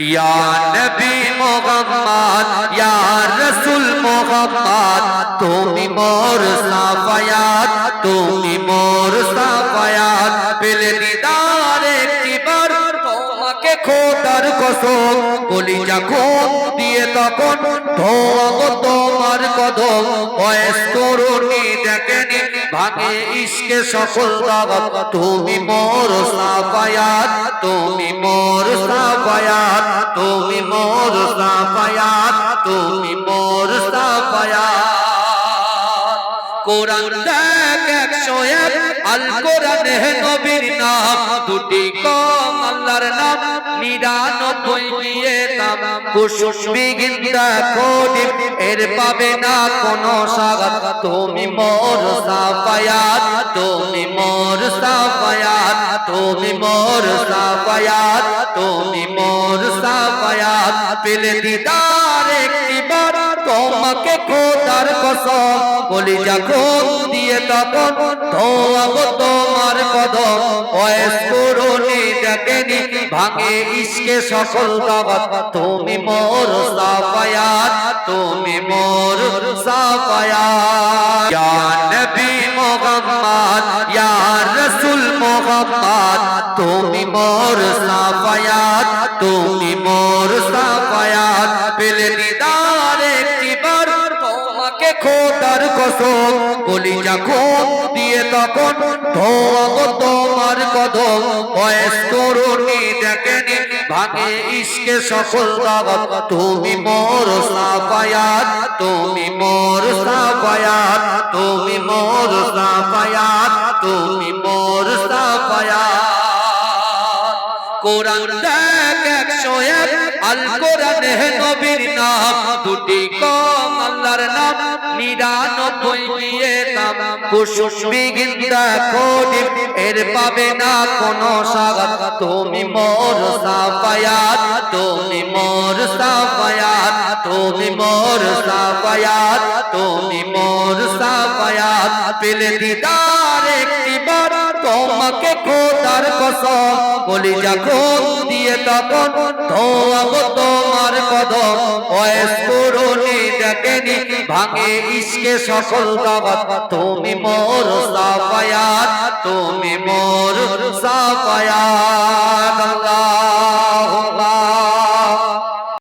ইয়া নবী মুহাম্মদ ইয়া রাসূল মুহাম্মদ তুমি মোর সাফায়াত তুমি মোর সাফায়াত পেলে দিদার একটিবার তোমাকে খোদার কসম বলি যখন দিয়ে তখন ধোয়া তোমার কদম বয়স তরুণী দেখেনি ভাগে ইশকে সকল দাগত তুমি মোর সাফায়াত তুমি মোর সাফায়াত তুমি মোর সাফায়াত তুমি মোর সাফায়াত কোরআন দেখ 101 আল কোরআনে নবীর নাম দুটি কম আল্লাহর নাম 99 দিয়ে নাম কুসুম বিগিন্দা কোডিম এর পাবে না কোনো স্বাগত তুমি মোর সাফায়াত তুমি মোর সাফায়াত তুমি মোর সাফায়াত তুমি মোর সাফায়াত পেলে দিদার একটিবার তোমাকে খোদার কসম বলি যখন দিয়ে তখন ধোয়াবো তোমার কদম বয়স পুরনি দেখেনি ভাঙে ইশকে সকল দাগত তুমি মোর সাফায়াত তুমি মোর সাফায়াত ইয়া নবী মুহাম্মদ ইয়া রাসূল মুহাম্মদ তুমি মোর সাফায়াত তুমি মোর সাফায়াত পেলে দিদার একটিবার তোমাকে খোদার কসম বলি যখন দিয়ে তখন ধোয়াবো তোমার কদম বয়স তরুণী দেখেনি ভাঙে ইশকে সকল দাগত তুমি মোর সাফায়াত তুমি মোর সাফায়াত তুমি মোর সাফায়াত তুমি মোর সাফায়াত কোরআন দেখ 101 আল কোরআনে নবীর নাম দুটি কম আল্লাহর নাম 99 দিয়ে নাম কুসুম বিগিন্দা কোডিম এর পাবে না কোনো স্বাগত তুমি মোর সাফায়াত তুমি মোর সাফায়াত তুমি মোর সাফায়াত তুমি মোর সাফায়াত পেলে দিদার একটিবার তোমাকে খোদার কসম বলি যখন দিয়ে তখন ধোয়াবো তোমার কদম বয়স পুরনি দেখেনি ভাঙে ইশকে সকল দাগত তুমি মোর সাফায়াত তুমি মোর সাফায়াত আল্লাহুম্মা